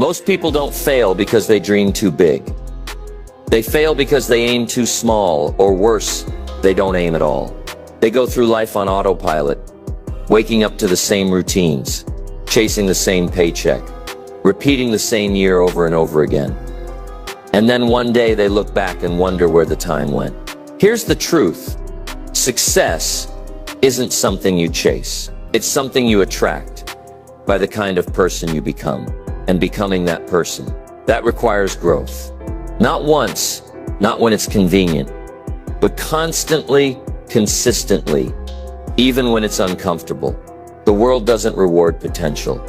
Most people don't fail because they dream too big. They fail because they aim too small, or worse, they don't aim at all. They go through life on autopilot, waking up to the same routines, chasing the same paycheck, repeating the same year over and over again. And then one day they look back and wonder where the time went. Here's the truth. Success isn't something you chase. It's something you attract by the kind of person you become. And becoming that person, that requires growth. Not once, not when it's convenient, but constantly, consistently, even when it's uncomfortable. The world doesn't reward potential.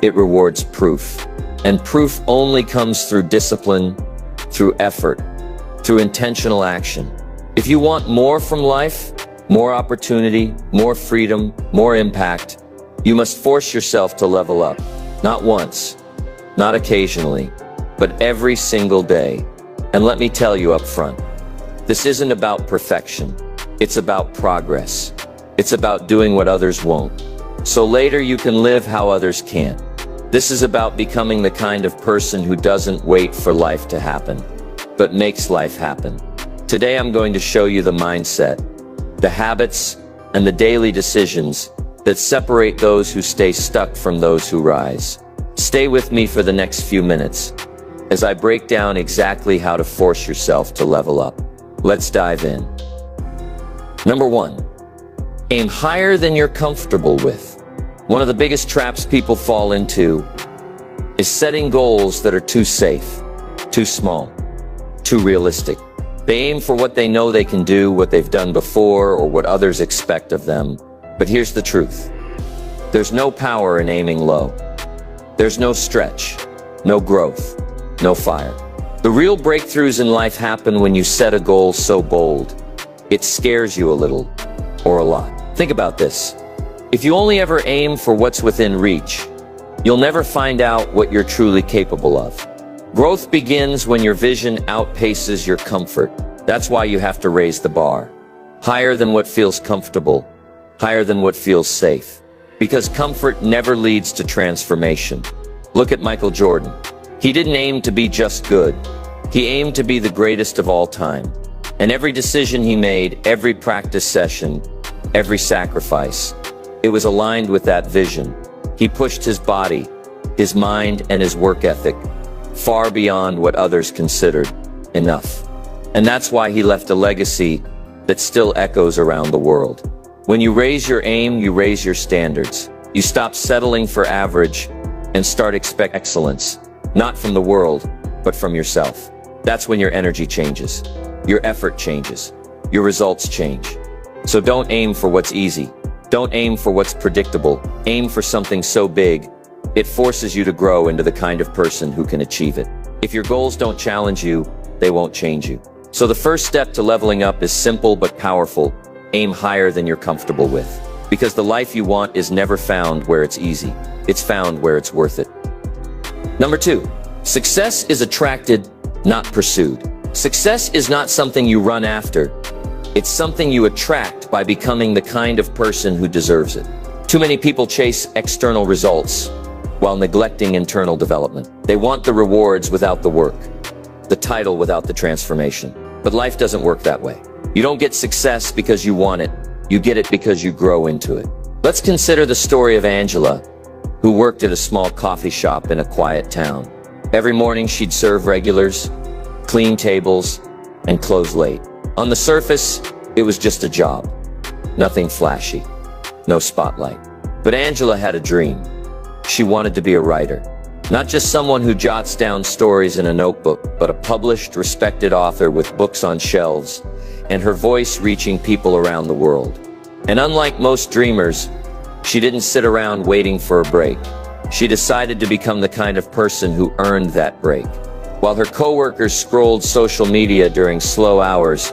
It rewards proof. And proof only comes through discipline, through effort, through intentional action. If you want more from life, more opportunity, more freedom, more impact, you must force yourself to level up. Not once, not occasionally, but every single day. And let me tell you up front, this isn't about perfection. It's about progress. It's about doing what others won't, so later you can live how others can't. This is about becoming the kind of person who doesn't wait for life to happen, but makes life happen. Today I'm going to show you the mindset, the habits, and the daily decisions that separate those who stay stuck from those who rise. Stay with me for the next few minutes as I break down exactly how to force yourself to level up. Let's dive in. Number 1, aim higher than you're comfortable with. One of the biggest traps people fall into is setting goals that are too safe, too small, too realistic. They aim for what they know they can do, what they've done before, or what others expect of them. But here's the truth. There's no power in aiming low. There's no stretch, no growth, no fire. The real breakthroughs in life happen when you set a goal so bold, it scares you a little, or a lot. Think about this. If you only ever aim for what's within reach, you'll never find out what you're truly capable of. Growth begins when your vision outpaces your comfort. That's why you have to raise the bar. Higher than what feels comfortable, higher than what feels safe. Because comfort never leads to transformation. Look at Michael Jordan. He didn't aim to be just good. He aimed to be the greatest of all time. And every decision he made, every practice session, every sacrifice, it was aligned with that vision. He pushed his body, his mind, and his work ethic far beyond what others considered enough. And that's why he left a legacy that still echoes around the world. When you raise your aim, you raise your standards. You stop settling for average and start expect excellence, not from the world, but from yourself. That's when your energy changes, your effort changes, your results change. So don't aim for what's easy. Don't aim for what's predictable. Aim for something so big, it forces you to grow into the kind of person who can achieve it. If your goals don't challenge you, they won't change you. So the first step to leveling up is simple but powerful. Aim higher than you're comfortable with. Because the life you want is never found where it's easy. It's found where it's worth it. Number 2, success is attracted, not pursued. Success is not something you run after. It's something you attract by becoming the kind of person who deserves it. Too many people chase external results while neglecting internal development. They want the rewards without the work, the title without the transformation. But life doesn't work that way. You don't get success because you want it. You get it because you grow into it. Let's consider the story of Angela, who worked at a small coffee shop in a quiet town. Every morning she'd serve regulars, clean tables, and close late. On the surface, it was just a job. Nothing flashy, no spotlight. But Angela had a dream. She wanted to be a writer. Not just someone who jots down stories in a notebook, but a published, respected author with books on shelves, and her voice reaching people around the world. And unlike most dreamers, she didn't sit around waiting for a break. She decided to become the kind of person who earned that break. While her coworkers scrolled social media during slow hours,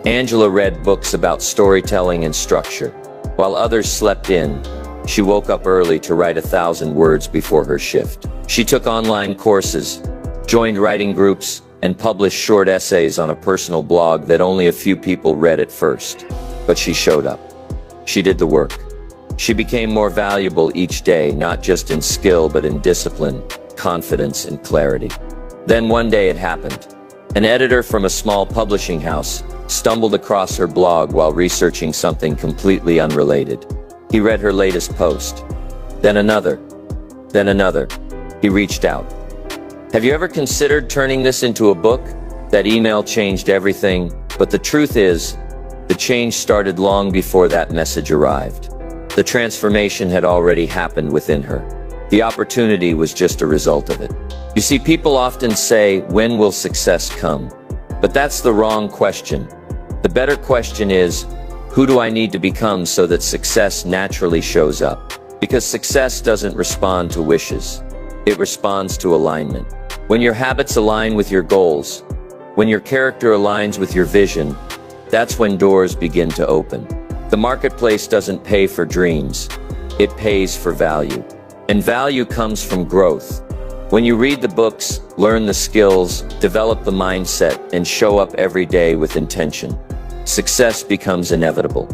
Angela read books about storytelling and structure. While others slept in, she woke up early to write 1,000 words before her shift. She took online courses, joined writing groups, and published short essays on a personal blog that only a few people read at first. But she showed up. She did the work. She became more valuable each day, not just in skill, but in discipline, confidence, and clarity. Then one day it happened. An editor from a small publishing house stumbled across her blog while researching something completely unrelated. He read her latest post. Then another. Then another. He reached out. Have you ever considered turning this into a book? That email changed everything, but the truth is, the change started long before that message arrived. The transformation had already happened within her. The opportunity was just a result of it. You see, people often say, when will success come? But that's the wrong question. The better question is, who do I need to become so that success naturally shows up? Because success doesn't respond to wishes. It responds to alignment. When your habits align with your goals, when your character aligns with your vision, that's when doors begin to open. The marketplace doesn't pay for dreams. It pays for value. And value comes from growth. When you read the books, learn the skills, develop the mindset, and show up every day with intention, success becomes inevitable.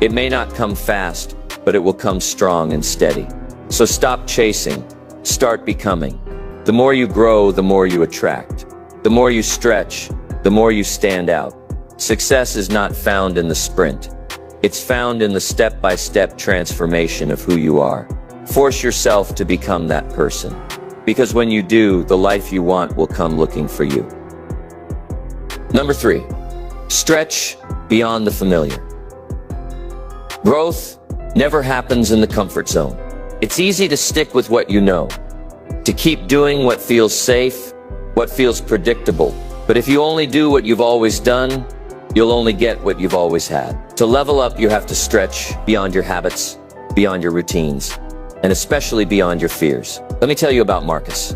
It may not come fast, but it will come strong and steady. So stop chasing, start becoming. The more you grow, the more you attract. The more you stretch, the more you stand out. Success is not found in the sprint. It's found in the step-by-step transformation of who you are. Force yourself to become that person. Because when you do, the life you want will come looking for you. Number 3, stretch beyond the familiar. Growth never happens in the comfort zone. It's easy to stick with what you know, to keep doing what feels safe, what feels predictable. But if you only do what you've always done, you'll only get what you've always had. To level up, you have to stretch beyond your habits, beyond your routines, and especially beyond your fears. Let me tell you about Marcus.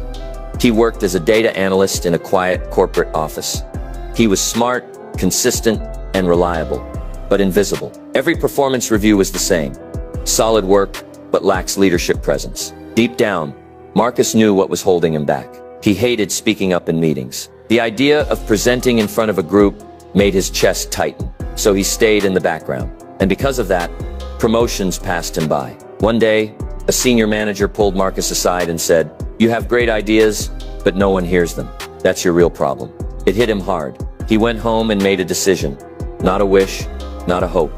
He worked as a data analyst in a quiet corporate office. He was smart, consistent, and reliable, but invisible. Every performance review was the same. Solid work, but lacks leadership presence. Deep down, Marcus knew what was holding him back. He hated speaking up in meetings. The idea of presenting in front of a group made his chest tighten, so he stayed in the background. And because of that, promotions passed him by. One day, a senior manager pulled Marcus aside and said, "You have great ideas, but no one hears them. That's your real problem." It hit him hard. He went home and made a decision. Not a wish, not a hope.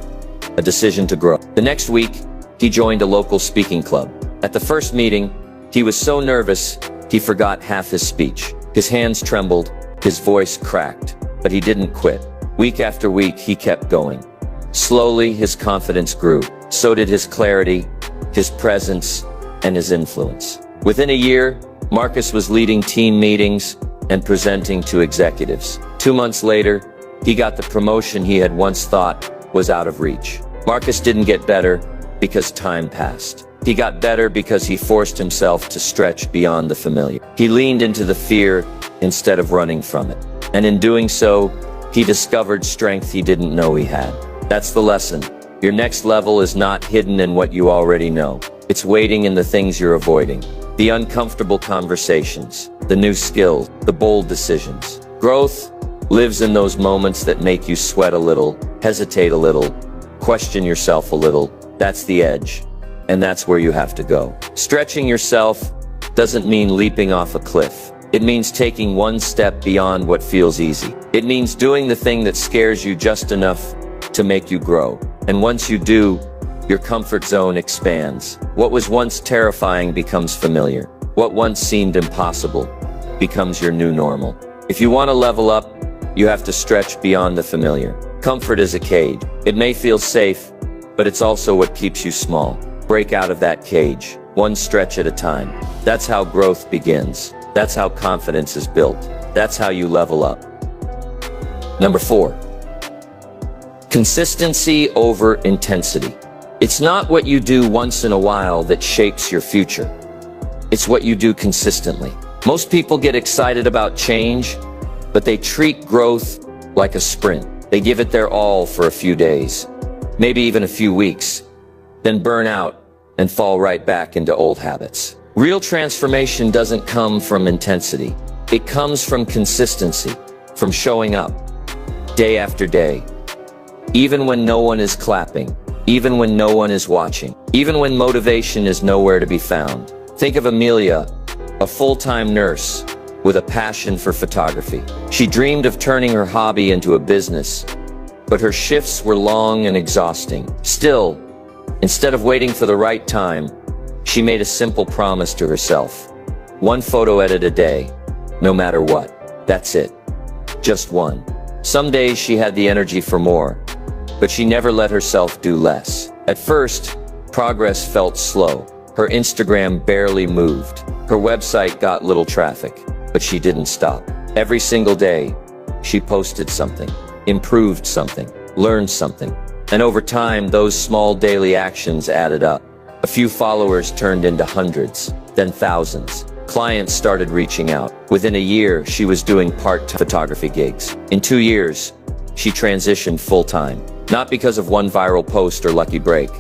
A decision to grow. The next week, he joined a local speaking club. At the first meeting, he was so nervous, he forgot half his speech. His hands trembled, his voice cracked, but he didn't quit. Week after week, he kept going. Slowly, his confidence grew. So did his clarity, his presence, and his influence. Within a year, Marcus was leading team meetings and presenting to executives. 2 months later, he got the promotion he had once thought was out of reach. Marcus didn't get better because time passed. He got better because he forced himself to stretch beyond the familiar. He leaned into the fear instead of running from it. And in doing so, he discovered strength he didn't know he had. That's the lesson. Your next level is not hidden in what you already know. It's waiting in the things you're avoiding. The uncomfortable conversations, the new skills, the bold decisions. Growth lives in those moments that make you sweat a little, hesitate a little, question yourself a little. That's the edge. And that's where you have to go. Stretching yourself doesn't mean leaping off a cliff. It means taking one step beyond what feels easy. It means doing the thing that scares you just enough to make you grow. And once you do, your comfort zone expands. What was once terrifying becomes familiar. What once seemed impossible becomes your new normal. If you want to level up, you have to stretch beyond the familiar. Comfort is a cage. It may feel safe, but it's also what keeps you small. Break out of that cage, one stretch at a time. That's how growth begins. That's how confidence is built. That's how you level up. Number 4, consistency over intensity. It's not what you do once in a while that shapes your future. It's what you do consistently. Most people get excited about change, but they treat growth like a sprint. They give it their all for a few days, maybe even a few weeks, then burn out and fall right back into old habits. Real transformation doesn't come from intensity. It comes from consistency, from showing up day after day, even when no one is clapping, even when no one is watching, even when motivation is nowhere to be found. Think of Amelia, a full-time nurse with a passion for photography. She dreamed of turning her hobby into a business, but her shifts were long and exhausting. Still, instead of waiting for the right time, she made a simple promise to herself. One photo edit a day, no matter what. That's it. Just one. Some days she had the energy for more, but she never let herself do less. At first, progress felt slow. Her Instagram barely moved. Her website got little traffic, but she didn't stop. Every single day, she posted something, improved something, learned something. And over time, those small daily actions added up. A few followers turned into hundreds, then thousands. Clients started reaching out. Within a year, she was doing part-time photography gigs. In 2 years, she transitioned full-time. Not because of one viral post or lucky break,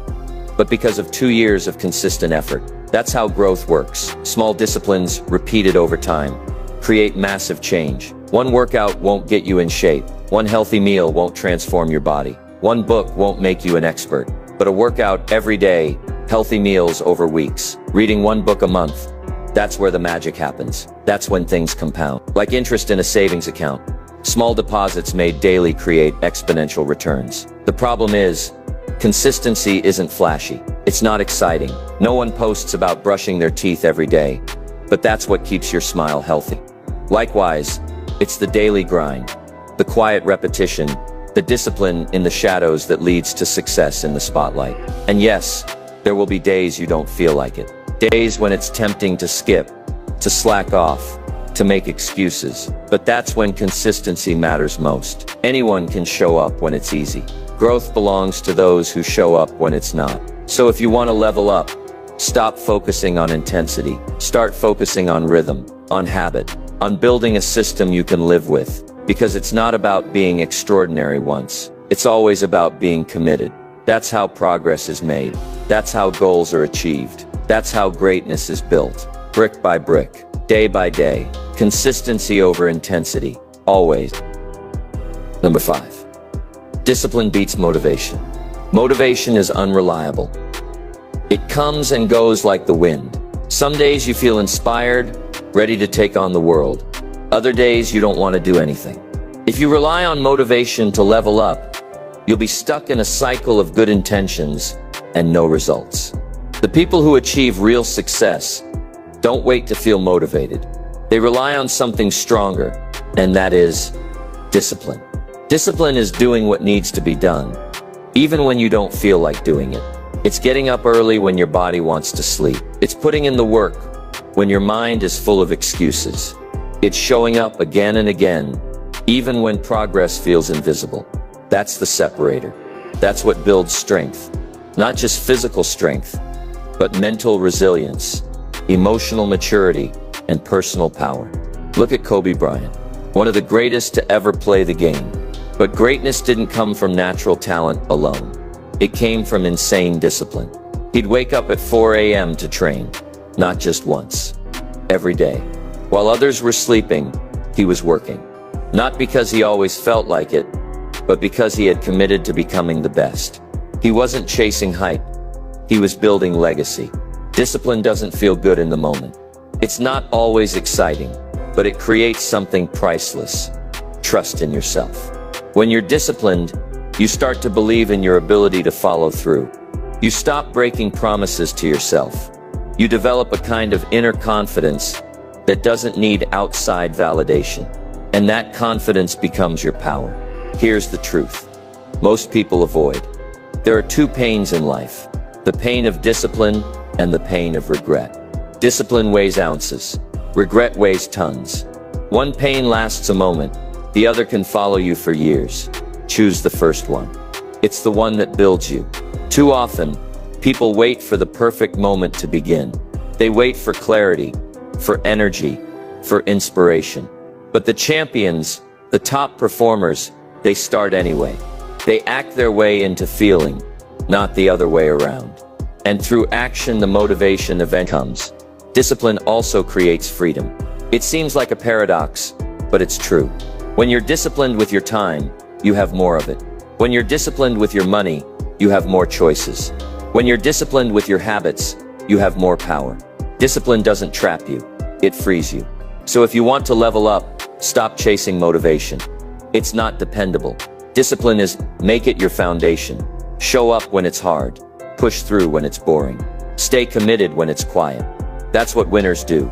but because of 2 years of consistent effort. That's how growth works. Small disciplines, repeated over time, create massive change. One workout won't get you in shape. One healthy meal won't transform your body. One book won't make you an expert. But a workout every day, healthy meals over weeks, reading one book a month, that's where the magic happens. That's when things compound. Like interest in a savings account, small deposits made daily create exponential returns. The problem is, consistency isn't flashy. It's not exciting. No one posts about brushing their teeth every day, but that's what keeps your smile healthy. Likewise, it's the daily grind, the quiet repetition, the discipline in the shadows that leads to success in the spotlight. And yes, there will be days you don't feel like it. Days when it's tempting to skip, to slack off, to make excuses. But that's when consistency matters most. Anyone can show up when it's easy. Growth belongs to those who show up when it's not. So if you want to level up, stop focusing on intensity. Start focusing on rhythm, on habit, on building a system you can live with. Because it's not about being extraordinary once. It's always about being committed. That's how progress is made. That's how goals are achieved. That's how greatness is built. Brick by brick, day by day. Consistency over intensity, always. Number 5. Discipline beats motivation. Motivation is unreliable. It comes and goes like the wind. Some days you feel inspired, ready to take on the world. Other days you don't want to do anything. If you rely on motivation to level up, you'll be stuck in a cycle of good intentions and no results. The people who achieve real success don't wait to feel motivated. They rely on something stronger, and that is discipline. Discipline is doing what needs to be done, even when you don't feel like doing it. It's getting up early when your body wants to sleep. It's putting in the work when your mind is full of excuses. It's showing up again and again, even when progress feels invisible. That's the separator. That's what builds strength. Not just physical strength, but mental resilience, emotional maturity, and personal power. Look at Kobe Bryant, one of the greatest to ever play the game. But greatness didn't come from natural talent alone. It came from insane discipline. He'd wake up at 4 a.m. to train, not just once, every day. While others were sleeping, he was working. Not because he always felt like it, but because he had committed to becoming the best. He wasn't chasing hype. He was building legacy. Discipline doesn't feel good in the moment. It's not always exciting, but it creates something priceless. Trust in yourself. When you're disciplined, you start to believe in your ability to follow through. You stop breaking promises to yourself. You develop a kind of inner confidence that doesn't need outside validation. And that confidence becomes your power. Here's the truth. Most people avoid. There are 2 pains in life. The pain of discipline and the pain of regret. Discipline weighs ounces. Regret weighs tons. One pain lasts a moment. The other can follow you for years. Choose the first one. It's the one that builds you. Too often, people wait for the perfect moment to begin. They wait for clarity, for energy, for inspiration. But the champions, the top performers, they start anyway. They act their way into feeling, not the other way around. And through action, the motivation eventually comes. Discipline also creates freedom. It seems like a paradox, but it's true. When you're disciplined with your time, you have more of it. When you're disciplined with your money, you have more choices. When you're disciplined with your habits, you have more power. Discipline doesn't trap you. it frees you. So if you want to level up, stop chasing motivation. It's not dependable. Discipline is make it your foundation. Show up when it's hard. Push through when it's boring. Stay committed when it's quiet. That's what winners do.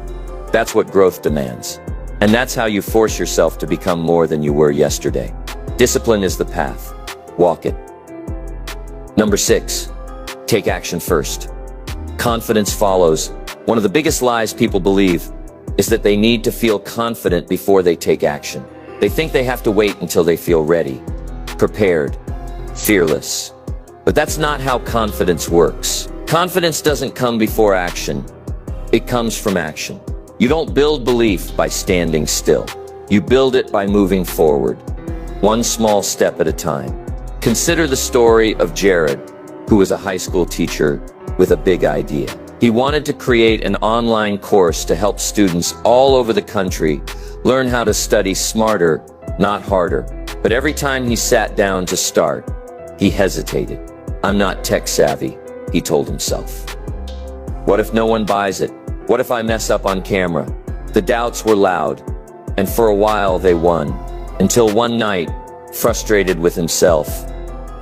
That's what growth demands. And that's how you force yourself to become more than you were yesterday. Discipline is the path. Walk it. Number 6, take action first. Confidence follows. One of the biggest lies people believe is that they need to feel confident before they take action. They think they have to wait until they feel ready, prepared, fearless. But that's not how confidence works. Confidence doesn't come before action. It comes from action. You don't build belief by standing still. You build it by moving forward, one small step at a time. Consider the story of Jared, who was a high school teacher with a big idea. He wanted to create an online course to help students all over the country learn how to study smarter, not harder. But every time he sat down to start, he hesitated. I'm not tech savvy, he told himself. What if no one buys it? What if I mess up on camera? The doubts were loud, and for a while they won. Until one night, frustrated with himself,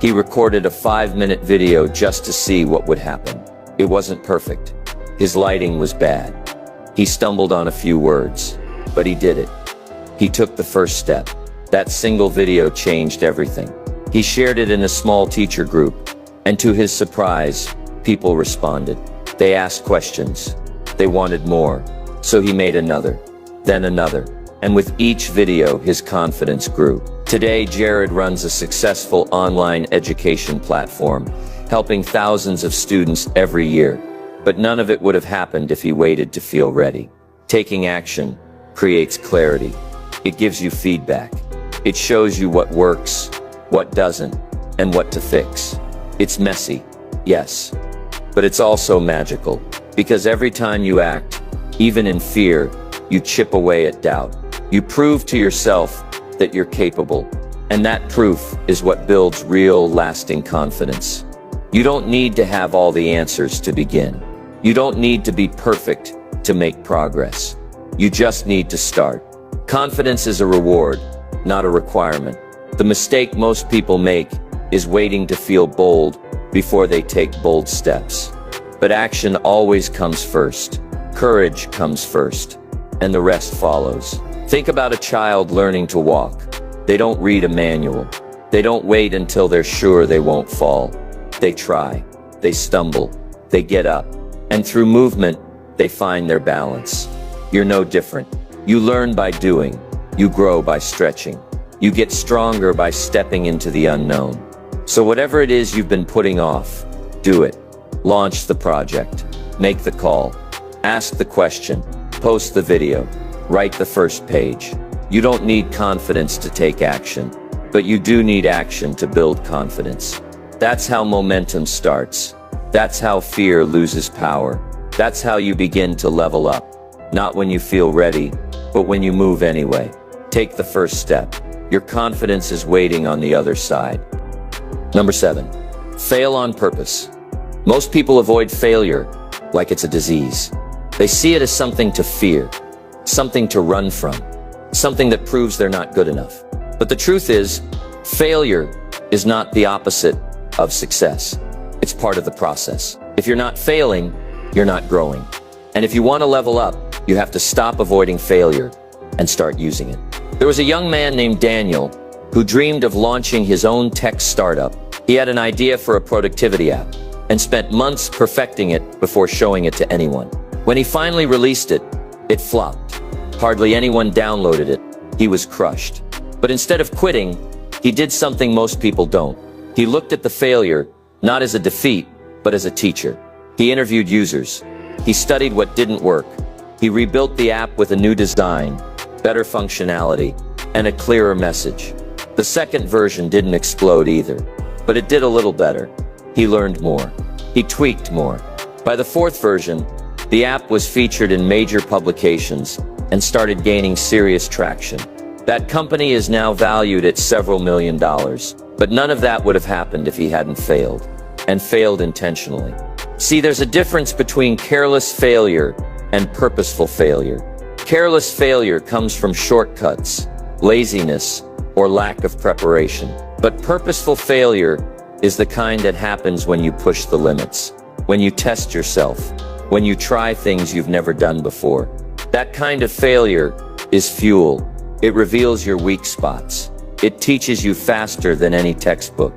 he recorded a 5-minute video just to see what would happen. It wasn't perfect. His lighting was bad. He stumbled on a few words, but he did it. He took the first step. That single video changed everything. He shared it in a small teacher group, and to his surprise, people responded. They asked questions. They wanted more. So he made another, then another. And with each video, his confidence grew. Today, Jared runs a successful online education platform, helping thousands of students every year. But none of it would have happened if he waited to feel ready. Taking action creates clarity. It gives you feedback. It shows you what works, what doesn't, and what to fix. It's messy, yes, but it's also magical, because every time you act, even in fear, you chip away at doubt. You prove to yourself that you're capable, and that proof is what builds real, lasting confidence. You don't need to have all the answers to begin. You don't need to be perfect to make progress. You just need to start. Confidence is a reward, not a requirement. The mistake most people make is waiting to feel bold before they take bold steps. But action always comes first. Courage comes first, and the rest follows. Think about a child learning to walk. They don't read a manual. They don't wait until they're sure they won't fall. They try, they stumble, they get up, and through movement, they find their balance. You're no different. You learn by doing. You grow by stretching. You get stronger by stepping into the unknown. So whatever it is you've been putting off, do it. Launch the project. Make the call. Ask the question. Post the video. Write the first page. You don't need confidence to take action, but you do need action to build confidence. That's how momentum starts. That's how fear loses power. That's how you begin to level up. Not when you feel ready, but when you move anyway. Take the first step. Your confidence is waiting on the other side. Number 7, fail on purpose. Most people avoid failure like it's a disease. They see it as something to fear, something to run from, something that proves they're not good enough. But the truth is, failure is not the opposite of success. It's part of the process. If you're not failing, you're not growing. And if you want to level up, you have to stop avoiding failure and start using it. There was a young man named Daniel who dreamed of launching his own tech startup. He had an idea for a productivity app and spent months perfecting it before showing it to anyone. When he finally released it, it flopped. Hardly anyone downloaded it. He was crushed. But instead of quitting, he did something most people don't. He looked at the failure not as a defeat, but as a teacher. He interviewed users. He studied what didn't work. He rebuilt the app with a new design, better functionality, and a clearer message. The second version didn't explode either, but it did a little better. He learned more. He tweaked more. By the fourth version, the app was featured in major publications and started gaining serious traction. That company is now valued at several $1 million, but none of that would have happened if he hadn't failed, and failed intentionally. See, there's a difference between careless failure and purposeful failure. Careless failure comes from shortcuts, laziness, or lack of preparation. But purposeful failure is the kind that happens when you push the limits, when you test yourself, when you try things you've never done before. That kind of failure is fuel. It reveals your weak spots. It teaches you faster than any textbook.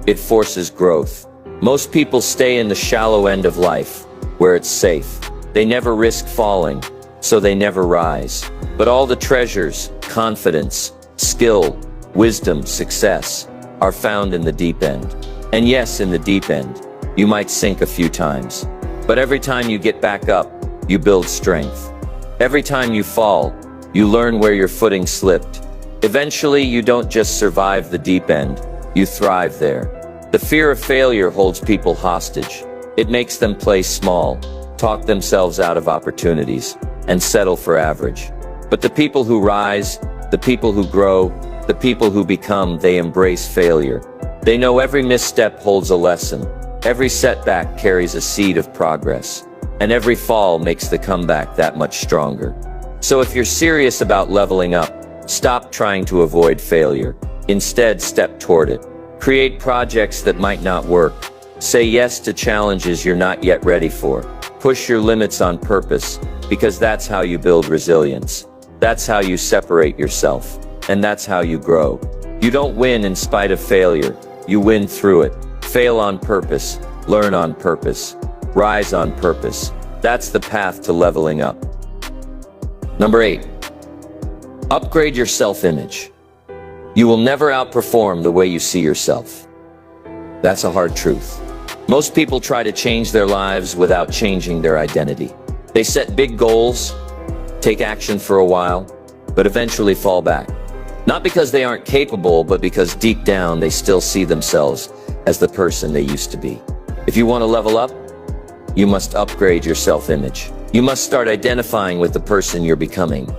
It forces growth. Most people stay in the shallow end of life, where it's safe. They never risk falling, so they never rise. But all the treasures, confidence, skill, wisdom, success, are found in the deep end. And yes, in the deep end, you might sink a few times. But every time you get back up, you build strength. Every time you fall, you learn where your footing slipped. Eventually, you don't just survive the deep end, you thrive there. The fear of failure holds people hostage. It makes them play small, talk themselves out of opportunities, and settle for average. But the people who rise, the people who grow, the people who become, they embrace failure. They know every misstep holds a lesson. Every setback carries a seed of progress. And every fall makes the comeback that much stronger. So if you're serious about leveling up, stop trying to avoid failure. Instead, step toward it. Create projects that might not work. Say yes to challenges you're not yet ready for. Push your limits on purpose, because that's how you build resilience. That's how you separate yourself. And that's how you grow. You don't win in spite of failure. You win through it. Fail on purpose. Learn on purpose. Rise on purpose. That's the path to leveling up. Number 8. Upgrade your self-image. You will never outperform the way you see yourself. That's a hard truth. Most people try to change their lives without changing their identity. They set big goals, take action for a while, but eventually fall back. Not because they aren't capable, but because deep down they still see themselves as the person they used to be. If you want to level up, you must upgrade your self-image. You must start identifying with the person you're becoming,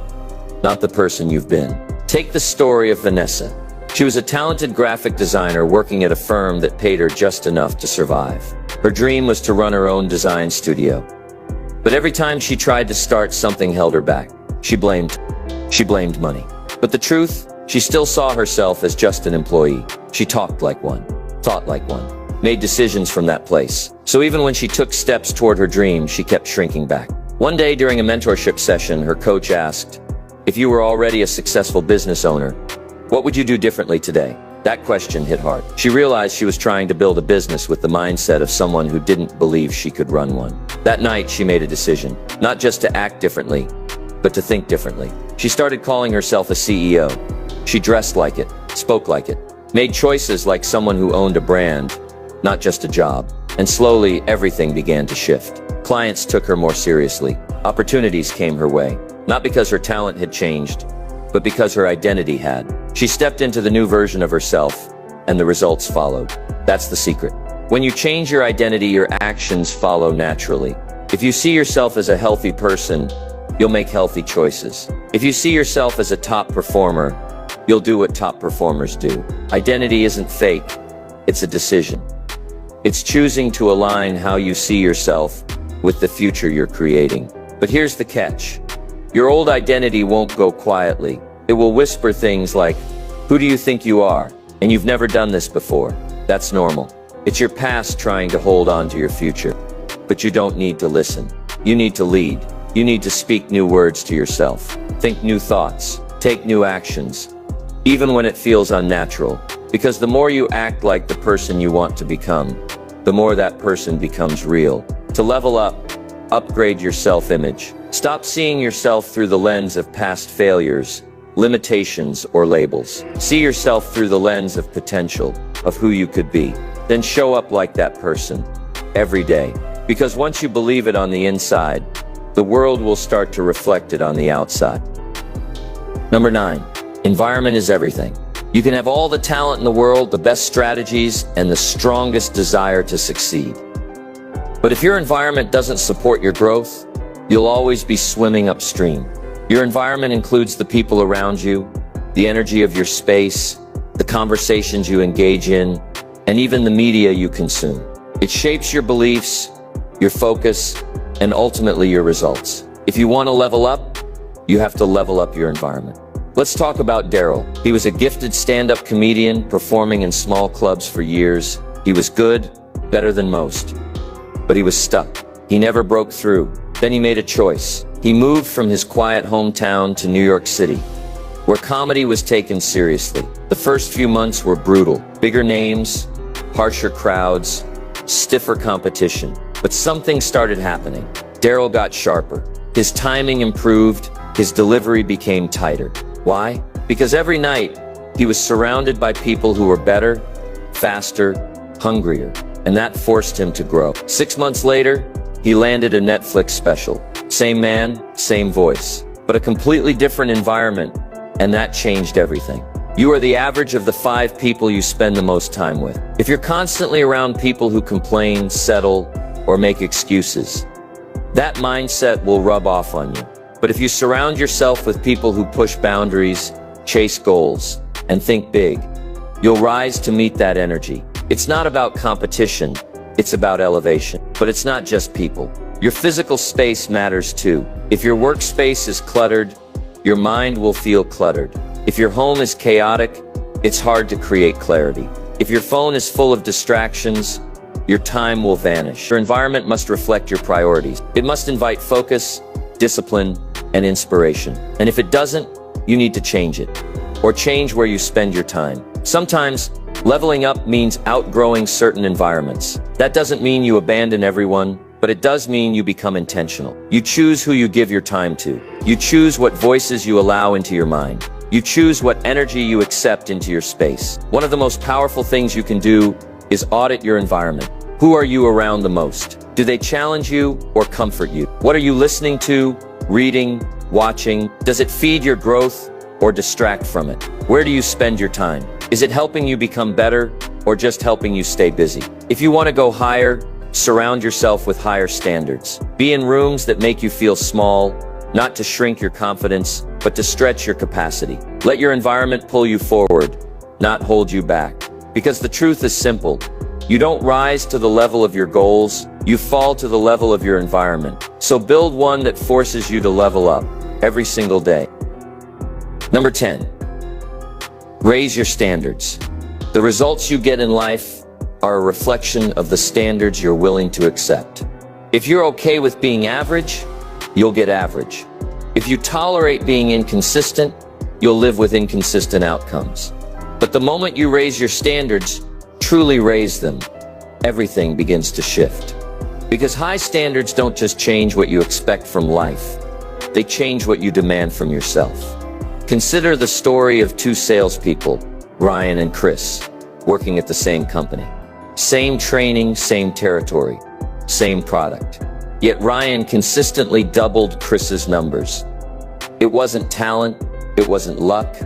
not the person you've been. Take the story of Vanessa. She was a talented graphic designer working at a firm that paid her just enough to survive. Her dream was to run her own design studio. But every time she tried to start, something held her back. She blamed money. But the truth, she still saw herself as just an employee. She talked like one, thought like one, made decisions from that place. So even when she took steps toward her dream, she kept shrinking back. One day during a mentorship session, her coach asked, "If you were already a successful business owner, what would you do differently today?" That question hit hard. She realized she was trying to build a business with the mindset of someone who didn't believe she could run one. That night, she made a decision, not just to act differently, but to think differently. She started calling herself a CEO. She dressed like it, spoke like it, made choices like someone who owned a brand, not just a job. And slowly, everything began to shift. Clients took her more seriously. Opportunities came her way, not because her talent had changed, but because her identity had. She stepped into the new version of herself, and the results followed. That's the secret. When you change your identity, your actions follow naturally. If you see yourself as a healthy person, you'll make healthy choices. If you see yourself as a top performer, you'll do what top performers do. Identity isn't fake, it's a decision. It's choosing to align how you see yourself with the future you're creating. But here's the catch. Your old identity won't go quietly. It will whisper things like, "Who do you think you are? And you've never done this before." That's normal. It's your past trying to hold on to your future. But you don't need to listen. You need to lead. You need to speak new words to yourself. Think new thoughts. Take new actions. Even when it feels unnatural. Because the more you act like the person you want to become, the more that person becomes real. To level up, upgrade your self-image. Stop seeing yourself through the lens of past failures, limitations, or labels. See yourself through the lens of potential, of who you could be. Then show up like that person, every day. Because once you believe it on the inside, the world will start to reflect it on the outside. Number 9, environment is everything. You can have all the talent in the world, the best strategies, and the strongest desire to succeed. But if your environment doesn't support your growth, you'll always be swimming upstream. Your environment includes the people around you, the energy of your space, the conversations you engage in, and even the media you consume. It shapes your beliefs, your focus, and ultimately your results. If you want to level up, you have to level up your environment. Let's talk about Daryl. He was a gifted stand-up comedian performing in small clubs for years. He was good, better than most. But he was stuck. He never broke through. Then he made a choice. He moved from his quiet hometown to New York City, where comedy was taken seriously. The first few months were brutal. Bigger names, harsher crowds, stiffer competition. But something started happening. Daryl got sharper. His timing improved. His delivery became tighter. Why? Because every night, he was surrounded by people who were better, faster, hungrier. And that forced him to grow. 6 months later, he landed a Netflix special. Same man, same voice, but a completely different environment, and that changed everything. You are the average of the 5 people you spend the most time with. If you're constantly around people who complain, settle, or make excuses, that mindset will rub off on you. But if you surround yourself with people who push boundaries, chase goals, and think big, you'll rise to meet that energy. It's not about competition, it's about elevation. But it's not just people. Your physical space matters too. If your workspace is cluttered, your mind will feel cluttered. If your home is chaotic, it's hard to create clarity. If your phone is full of distractions, your time will vanish. Your environment must reflect your priorities. It must invite focus, discipline, and inspiration. And if it doesn't, you need to change it. Or change where you spend your time. Sometimes, leveling up means outgrowing certain environments. That doesn't mean you abandon everyone, but it does mean you become intentional. You choose who you give your time to. You choose what voices you allow into your mind. You choose what energy you accept into your space. One of the most powerful things you can do is audit your environment. Who are you around the most? Do they challenge you or comfort you? What are you listening to, reading, watching? Does it feed your growth or distract from it? Where do you spend your time? Is it helping you become better or just helping you stay busy? If you want to go higher, surround yourself with higher standards. Be in rooms that make you feel small, not to shrink your confidence, but to stretch your capacity. Let your environment pull you forward, not hold you back. Because the truth is simple. You don't rise to the level of your goals, you fall to the level of your environment. So build one that forces you to level up every single day. Number 10. Raise your standards. The results you get in life are a reflection of the standards you're willing to accept. If you're okay with being average, you'll get average. If you tolerate being inconsistent, you'll live with inconsistent outcomes. But the moment you raise your standards, truly raise them, everything begins to shift. Because high standards don't just change what you expect from life, they change what you demand from yourself. Consider the story of 2 salespeople, Ryan and Chris, working at the same company. Same training, same territory, same product. Yet Ryan consistently doubled Chris's numbers. It wasn't talent, it wasn't luck,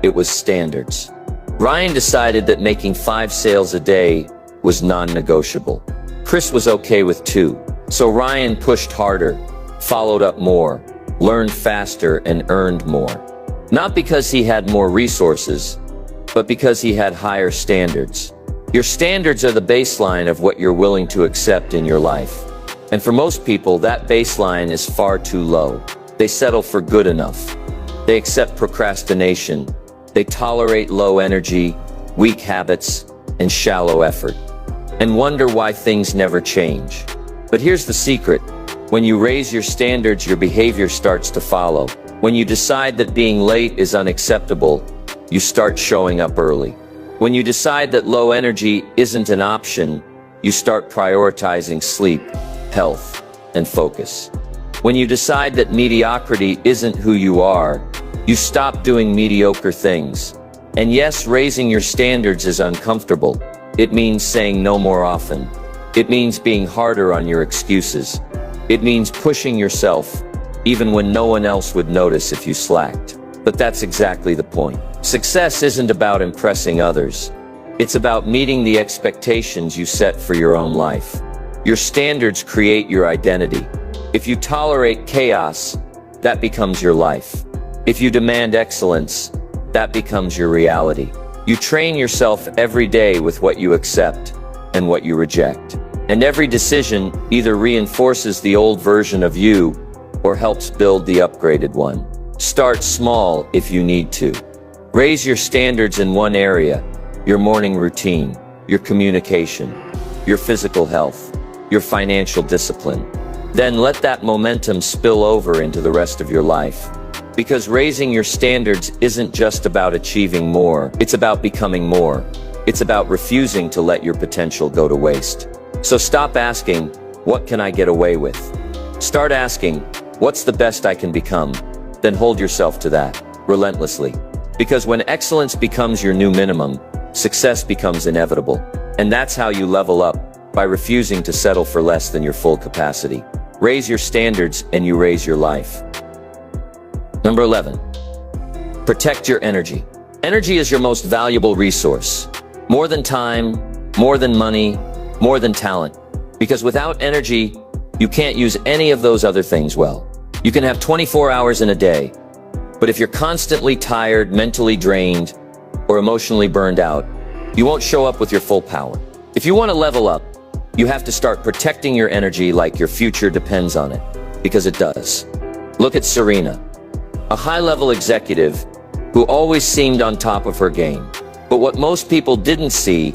it was standards. Ryan decided that making 5 sales a day was non-negotiable. Chris was okay with 2, so Ryan pushed harder, followed up more, learned faster, and earned more. Not because he had more resources, but because he had higher standards. Your standards are the baseline of what you're willing to accept in your life. And for most people, that baseline is far too low. They settle for good enough. They accept procrastination. They tolerate low energy, weak habits, and shallow effort, and wonder why things never change. But here's the secret. When you raise your standards, your behavior starts to follow. When you decide that being late is unacceptable, you start showing up early. When you decide that low energy isn't an option, you start prioritizing sleep, health, and focus. When you decide that mediocrity isn't who you are, you stop doing mediocre things. And yes, raising your standards is uncomfortable. It means saying no more often. It means being harder on your excuses. It means pushing yourself, even when no one else would notice if you slacked. But that's exactly the point. Success isn't about impressing others. It's about meeting the expectations you set for your own life. Your standards create your identity. If you tolerate chaos, that becomes your life. If you demand excellence, that becomes your reality. You train yourself every day with what you accept and what you reject. And every decision either reinforces the old version of you or helps build the upgraded one. Start small if you need to. Raise your standards in one area: your morning routine, your communication, your physical health, your financial discipline. Then let that momentum spill over into the rest of your life. Because raising your standards isn't just about achieving more, it's about becoming more. It's about refusing to let your potential go to waste. So stop asking, what can I get away with? Start asking, what's the best I can become? Then hold yourself to that, relentlessly. Because when excellence becomes your new minimum, success becomes inevitable. And that's how you level up, by refusing to settle for less than your full capacity. Raise your standards and you raise your life. Number 11. Protect your energy. Energy is your most valuable resource. More than time, more than money, more than talent. Because without energy, you can't use any of those other things well. You can have 24 hours in a day, but if you're constantly tired, mentally drained, or emotionally burned out, you won't show up with your full power. If you want to level up, you have to start protecting your energy like your future depends on it, because it does. Look at Serena, a high-level executive who always seemed on top of her game. But what most people didn't see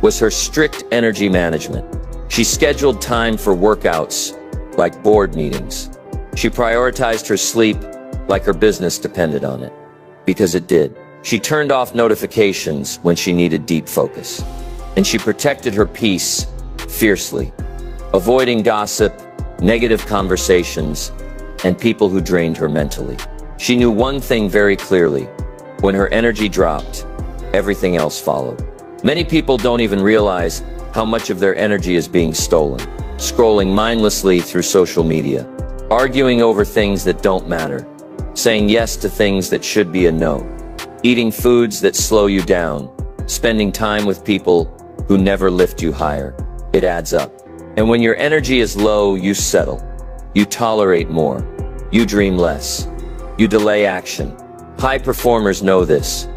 was her strict energy management. She scheduled time for workouts like board meetings. She prioritized her sleep like her business depended on it, because it did. She turned off notifications when she needed deep focus. And she protected her peace fiercely, avoiding gossip, negative conversations, and people who drained her mentally. She knew one thing very clearly: when her energy dropped, everything else followed. Many people don't even realize how much of their energy is being stolen. Scrolling mindlessly through social media, arguing over things that don't matter, saying yes to things that should be a no, eating foods that slow you down, spending time with people who never lift you higher. It adds up. And when your energy is low, you settle. You tolerate more. You dream less. You delay action. High performers know this.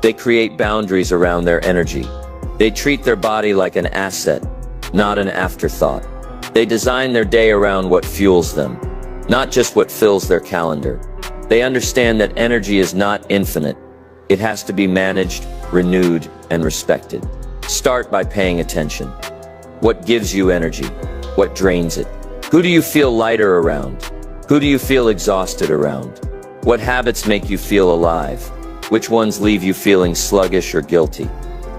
They create boundaries around their energy. They treat their body like an asset, not an afterthought. They design their day around what fuels them, not just what fills their calendar. They understand that energy is not infinite. It has to be managed, renewed, and respected. Start by paying attention. What gives you energy? What drains it? Who do you feel lighter around? Who do you feel exhausted around? What habits make you feel alive? Which ones leave you feeling sluggish or guilty?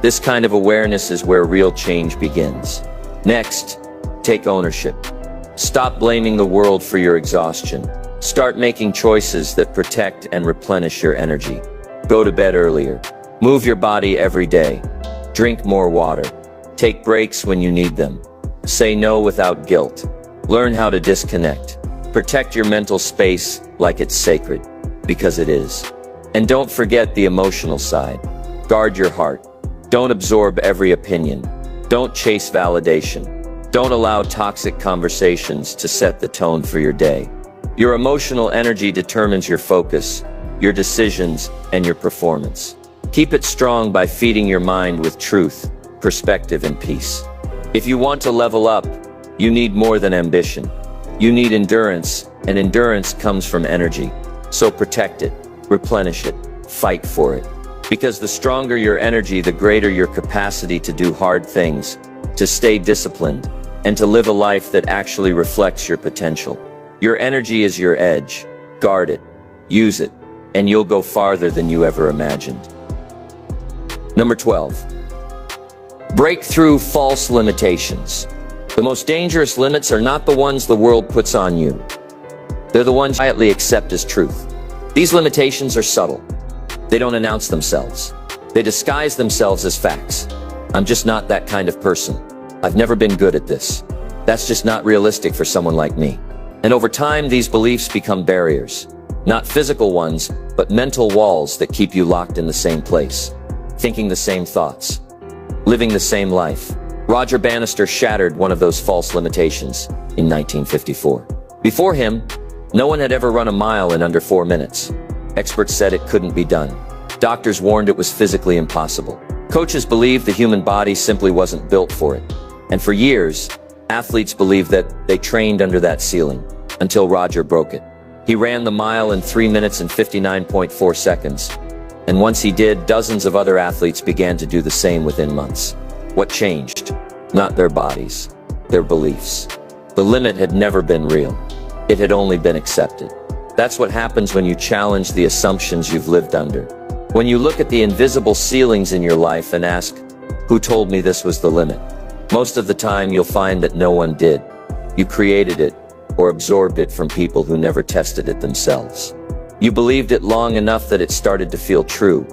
This kind of awareness is where real change begins. Next, take ownership. Stop blaming the world for your exhaustion. Start making choices that protect and replenish your energy. Go to bed earlier. Move your body every day. Drink more water. Take breaks when you need them. Say no without guilt. Learn how to disconnect. Protect your mental space like it's sacred, because it is. And don't forget the emotional side. Guard your heart. Don't absorb every opinion. Don't chase validation. Don't allow toxic conversations to set the tone for your day. Your emotional energy determines your focus, your decisions, and your performance. Keep it strong by feeding your mind with truth, perspective, and peace. If you want to level up, you need more than ambition. You need endurance, and endurance comes from energy. So protect it, replenish it, fight for it. Because the stronger your energy, the greater your capacity to do hard things, to stay disciplined, and to live a life that actually reflects your potential. Your energy is your edge. Guard it, use it, and you'll go farther than you ever imagined. Number 12. Break through false limitations. The most dangerous limits are not the ones the world puts on you. They're the ones you quietly accept as truth. These limitations are subtle. They don't announce themselves. They disguise themselves as facts. I'm just not that kind of person. I've never been good at this. That's just not realistic for someone like me. And over time, these beliefs become barriers. Not physical ones, but mental walls that keep you locked in the same place. Thinking the same thoughts. Living the same life. Roger Bannister shattered one of those false limitations in 1954. Before him, no one had ever run a mile in under 4 minutes. Experts said it couldn't be done. Doctors warned it was physically impossible. Coaches believed the human body simply wasn't built for it. And for years, athletes believed that they trained under that ceiling, until Roger broke it. He ran the mile in 3 minutes and 59.4 seconds. And once he did, dozens of other athletes began to do the same within months. What changed? Not their bodies, their beliefs. The limit had never been real. It had only been accepted. That's what happens when you challenge the assumptions you've lived under. When you look at the invisible ceilings in your life and ask, who told me this was the limit? Most of the time you'll find that no one did. You created it or absorbed it from people who never tested it themselves. You believed it long enough that it started to feel true,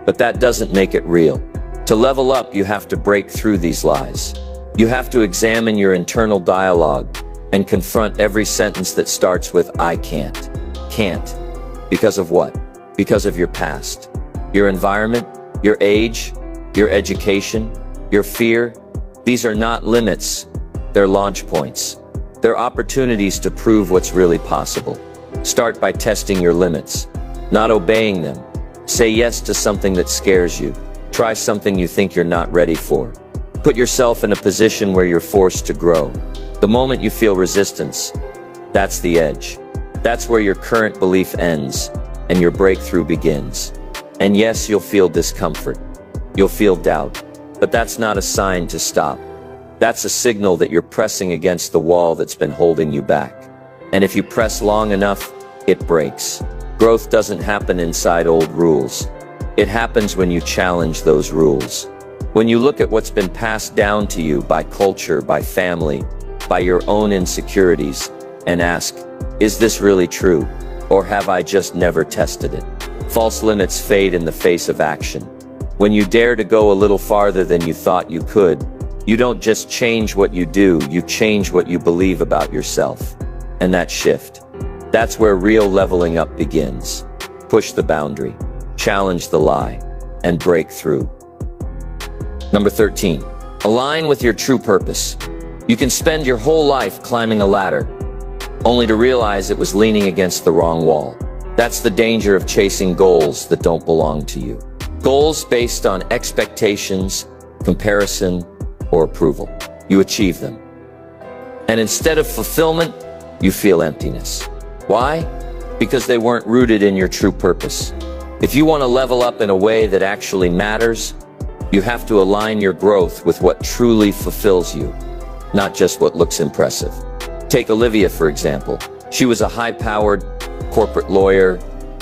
but that doesn't make it real. To level up, you have to break through these lies. You have to examine your internal dialogue and confront every sentence that starts with I can't. Can't. Because of what? Because of your past, your environment, your age, your education, your fear. These are not limits, they're launch points. They're opportunities to prove what's really possible. Start by testing your limits, not obeying them. Say yes to something that scares you. Try something you think you're not ready for. Put yourself in a position where you're forced to grow. The moment you feel resistance, that's the edge. That's where your current belief ends and your breakthrough begins. And yes, you'll feel discomfort. You'll feel doubt. But that's not a sign to stop. That's a signal that you're pressing against the wall that's been holding you back. And if you press long enough, it breaks. Growth doesn't happen inside old rules. It happens when you challenge those rules. When you look at what's been passed down to you by culture, by family, by your own insecurities, and ask, is this really true? Or have I just never tested it? False limits fade in the face of action. When you dare to go a little farther than you thought you could, you don't just change what you do, you change what you believe about yourself. And that shift, that's where real leveling up begins. Push the boundary, challenge the lie, and break through. Number 13, align with your true purpose. You can spend your whole life climbing a ladder, only to realize it was leaning against the wrong wall. That's the danger of chasing goals that don't belong to you. Goals based on expectations, comparison, or approval. You achieve them. And instead of fulfillment, you feel emptiness. Why? Because they weren't rooted in your true purpose. If you want to level up in a way that actually matters, you have to align your growth with what truly fulfills you, not just what looks impressive. Take Olivia, for example. She was a high-powered corporate lawyer,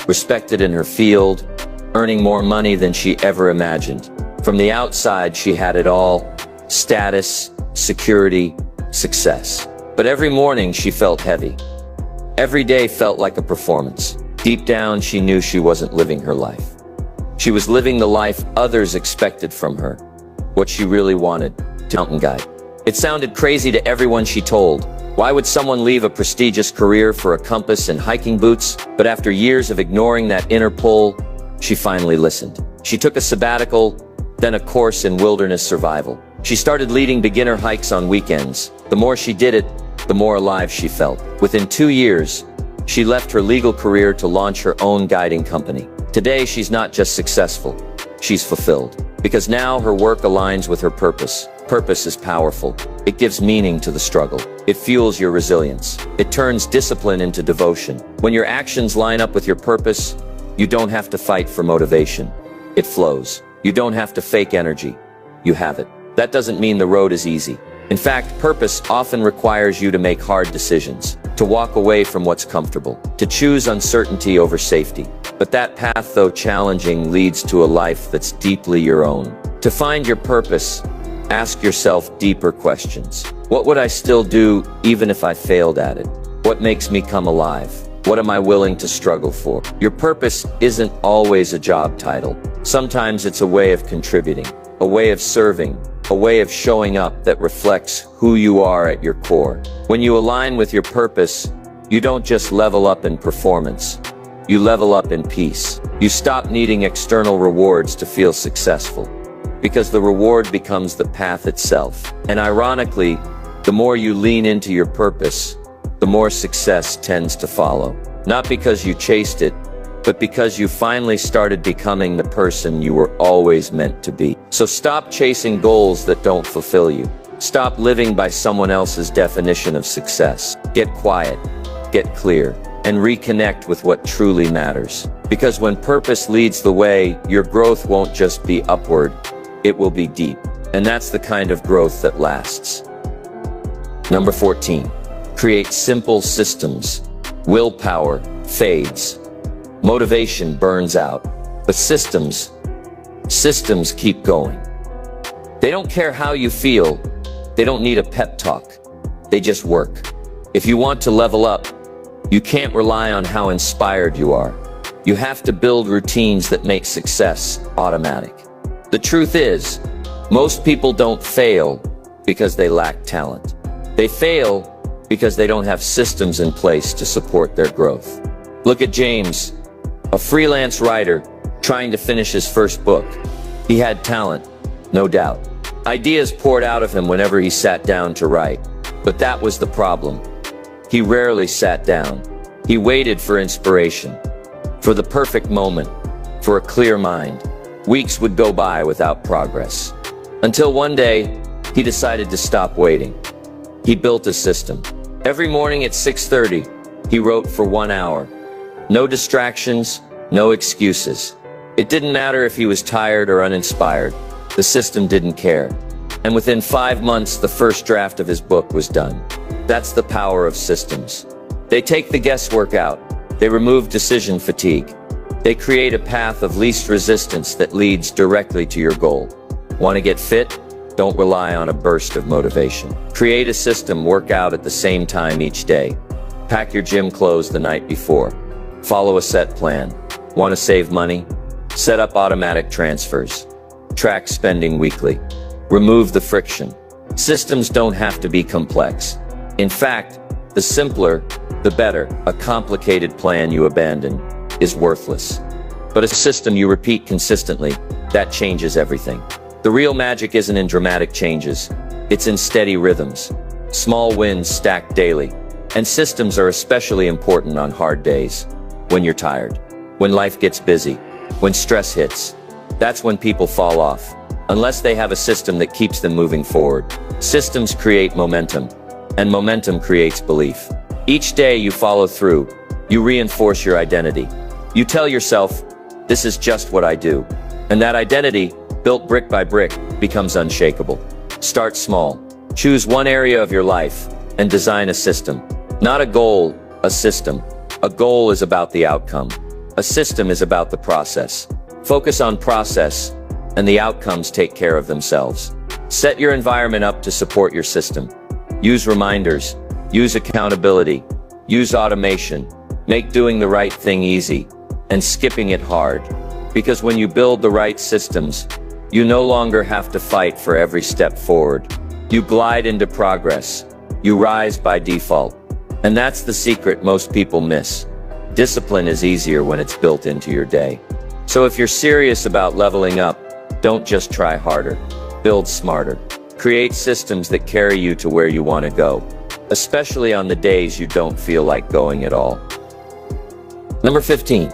respected in her field, earning more money than she ever imagined. From the outside, she had it all: status, security, success. But every morning she felt heavy. Every day felt like a performance. Deep down, she knew she wasn't living her life. She was living the life others expected from her. What she really wanted, mountain guide. It sounded crazy to everyone she told. Why would someone leave a prestigious career for a compass and hiking boots? But after years of ignoring that inner pull, she finally listened. She took a sabbatical, then a course in wilderness survival. She started leading beginner hikes on weekends. The more she did it, the more alive she felt. Within 2 years, she left her legal career to launch her own guiding company. Today, she's not just successful, she's fulfilled. Because now her work aligns with her purpose. Purpose is powerful. It gives meaning to the struggle. It fuels your resilience. It turns discipline into devotion. When your actions line up with your purpose, you don't have to fight for motivation. It flows. You don't have to fake energy. You have it. That doesn't mean the road is easy. In fact, purpose often requires you to make hard decisions, to walk away from what's comfortable, to choose uncertainty over safety. But that path, though challenging, leads to a life that's deeply your own. To find your purpose, ask yourself deeper questions. What would I still do even if I failed at it? What makes me come alive? What am I willing to struggle for? Your purpose isn't always a job title. Sometimes it's a way of contributing, a way of serving, a way of showing up that reflects who you are at your core. When you align with your purpose, you don't just level up in performance, you level up in peace. You stop needing external rewards to feel successful, because the reward becomes the path itself. And ironically, the more you lean into your purpose, the more success tends to follow. Not because you chased it, but because you finally started becoming the person you were always meant to be. So stop chasing goals that don't fulfill you. Stop living by someone else's definition of success. Get quiet, get clear, and reconnect with what truly matters. Because when purpose leads the way, your growth won't just be upward, it will be deep. And that's the kind of growth that lasts. Number 14, create simple systems. Willpower fades. Motivation burns out. But systems keep going. They don't care how you feel. They don't need a pep talk. They just work. If you want to level up, you can't rely on how inspired you are. You have to build routines that make success automatic. The truth is, most people don't fail because they lack talent. They fail because they don't have systems in place to support their growth. Look at James, a freelance writer trying to finish his first book. He had talent, no doubt. Ideas poured out of him whenever he sat down to write. But that was the problem. He rarely sat down. He waited for inspiration, for the perfect moment, for a clear mind. Weeks would go by without progress. Until one day, he decided to stop waiting. He built a system. Every morning at 6:30, he wrote for 1 hour. No distractions, no excuses. It didn't matter if he was tired or uninspired. The system didn't care. And within 5 months, the first draft of his book was done. That's the power of systems. They take the guesswork out. They remove decision fatigue. They create a path of least resistance that leads directly to your goal. Want to get fit? Don't rely on a burst of motivation. Create a system, work out at the same time each day. Pack your gym clothes the night before. Follow a set plan. Want to save money? Set up automatic transfers. Track spending weekly. Remove the friction. Systems don't have to be complex. In fact, the simpler, the better. A complicated plan you abandon is worthless. But a system you repeat consistently, that changes everything. The real magic isn't in dramatic changes. It's in steady rhythms. Small wins stacked daily. And systems are especially important on hard days. When you're tired. When life gets busy. When stress hits. That's when people fall off. Unless they have a system that keeps them moving forward. Systems create momentum. And momentum creates belief. Each day you follow through. You reinforce your identity. You tell yourself, this is just what I do. And that identity, built brick by brick, becomes unshakable. Start small. Choose one area of your life and design a system. Not a goal, a system. A goal is about the outcome. A system is about the process. Focus on process, and the outcomes take care of themselves. Set your environment up to support your system. Use reminders. Use accountability. Use automation. Make doing the right thing easy, and skipping it hard. Because when you build the right systems, you no longer have to fight for every step forward. You glide into progress. You rise by default. And that's the secret most people miss. Discipline is easier when it's built into your day. So if you're serious about leveling up, don't just try harder. Build smarter. Create systems that carry you to where you want to go, especially on the days you don't feel like going at all. Number 15.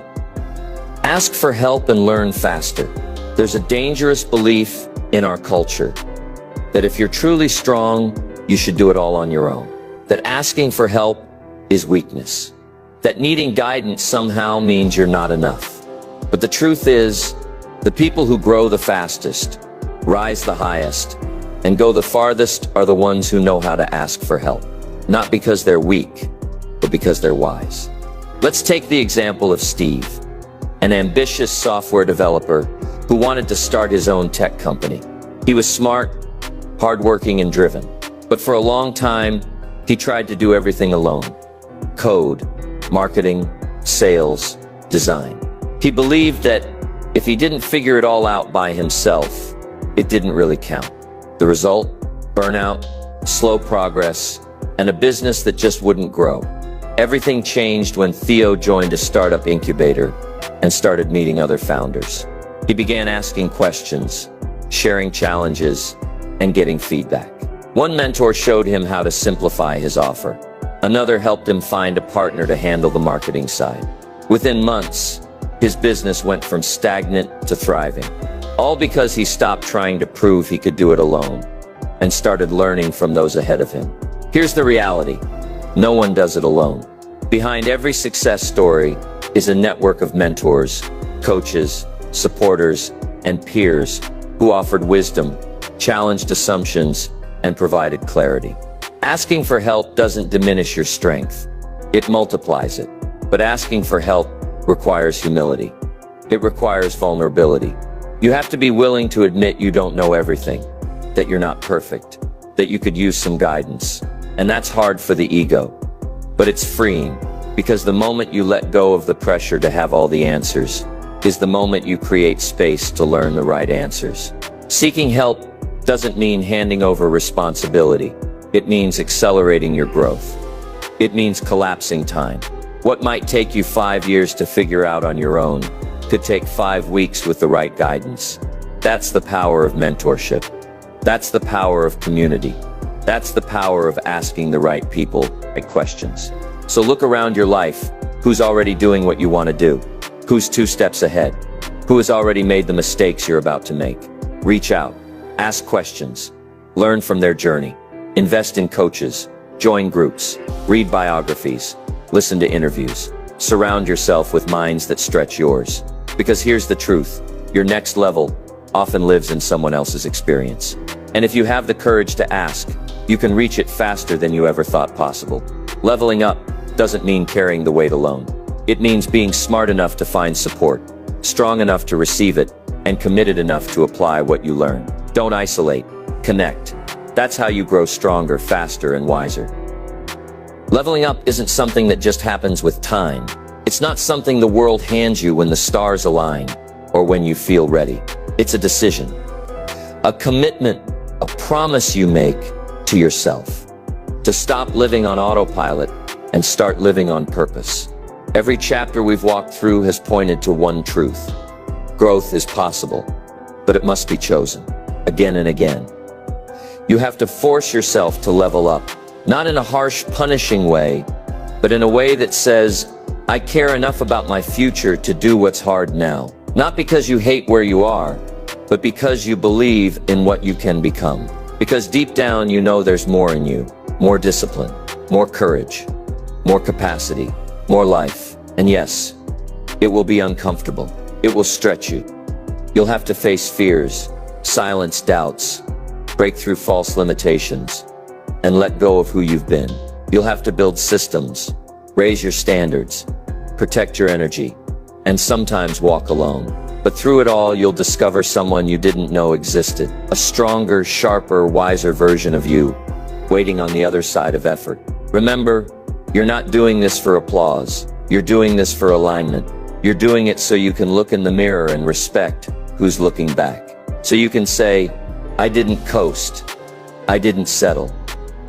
Ask for help and learn faster. There's a dangerous belief in our culture that if you're truly strong, you should do it all on your own. That asking for help is weakness. That needing guidance somehow means you're not enough. But the truth is, the people who grow the fastest, rise the highest, and go the farthest are the ones who know how to ask for help. Not because they're weak, but because they're wise. Let's take the example of Steve, an ambitious software developer who wanted to start his own tech company. He was smart, hardworking, and driven. But for a long time, he tried to do everything alone. Code, marketing, sales, design. He believed that if he didn't figure it all out by himself, it didn't really count. The result? Burnout, slow progress, and a business that just wouldn't grow. Everything changed when Theo joined a startup incubator and started meeting other founders. He began asking questions, sharing challenges, and getting feedback. One mentor showed him how to simplify his offer. Another helped him find a partner to handle the marketing side. Within months, his business went from stagnant to thriving. All because he stopped trying to prove he could do it alone and started learning from those ahead of him. Here's the reality. No one does it alone. Behind every success story is a network of mentors, coaches, supporters, and peers who offered wisdom, challenged assumptions, and provided clarity. Asking for help doesn't diminish your strength. It multiplies it. But asking for help requires humility. It requires vulnerability. You have to be willing to admit you don't know everything, that you're not perfect, that you could use some guidance. And that's hard for the ego. But it's freeing, because the moment you let go of the pressure to have all the answers is the moment you create space to learn the right answers. Seeking help doesn't mean handing over responsibility. It means accelerating your growth. It means collapsing time. What might take you 5 years to figure out on your own could take 5 weeks with the right guidance. That's the power of mentorship. That's the power of community. That's the power of asking the right people right questions. So look around your life. Who's already doing what you want to do? Who's 2 steps ahead? Who has already made the mistakes you're about to make? Reach out. Ask questions. Learn from their journey. Invest in coaches. Join groups. Read biographies. Listen to interviews. Surround yourself with minds that stretch yours. Because here's the truth. Your next level often lives in someone else's experience. And if you have the courage to ask, you can reach it faster than you ever thought possible. Leveling up doesn't mean carrying the weight alone. It means being smart enough to find support, strong enough to receive it, and committed enough to apply what you learn. Don't isolate. Connect. That's how you grow stronger, faster, and wiser. Leveling up isn't something that just happens with time. It's not something the world hands you when the stars align or when you feel ready. It's a decision, a commitment, a promise you make to yourself to stop living on autopilot and start living on purpose. Every chapter we've walked through has pointed to one truth. Growth is possible, but it must be chosen again and again. You have to force yourself to level up, not in a harsh, punishing way, but in a way that says, I care enough about my future to do what's hard now. Not because you hate where you are, but because you believe in what you can become. Because deep down you know there's more in you, more discipline, more courage, more capacity, more life. And yes, it will be uncomfortable. It will stretch you. You'll have to face fears, silence doubts, break through false limitations, and let go of who you've been. You'll have to build systems, raise your standards, protect your energy, and sometimes walk alone. But through it all, you'll discover someone you didn't know existed. A stronger, sharper, wiser version of you, waiting on the other side of effort. Remember, you're not doing this for applause. You're doing this for alignment. You're doing it so you can look in the mirror and respect who's looking back. So you can say, I didn't coast. I didn't settle.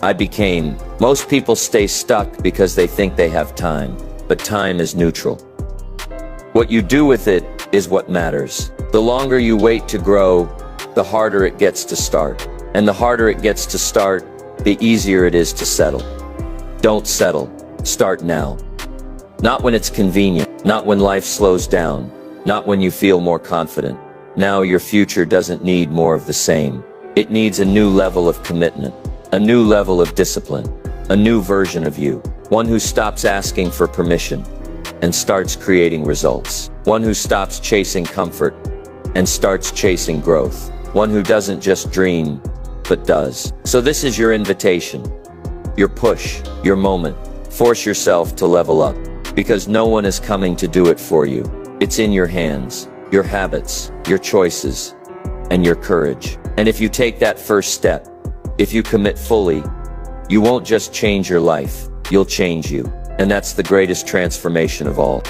I became. Most people stay stuck because they think they have time, but time is neutral. What you do with it is what matters. The longer you wait to grow, the harder it gets to start. And the harder it gets to start, the easier it is to settle. Don't settle. Start now. Not when it's convenient, not when life slows down, not when you feel more confident. Now your future doesn't need more of the same. It needs a new level of commitment, a new level of discipline, a new version of you. One who stops asking for permission and starts creating results. One who stops chasing comfort and starts chasing growth. One who doesn't just dream, but does. So this is your invitation, your push, your moment. Force yourself to level up, because no one is coming to do it for you. It's in your hands, your habits, your choices, and your courage. And if you take that first step, if you commit fully, you won't just change your life, you'll change you. And that's the greatest transformation of all.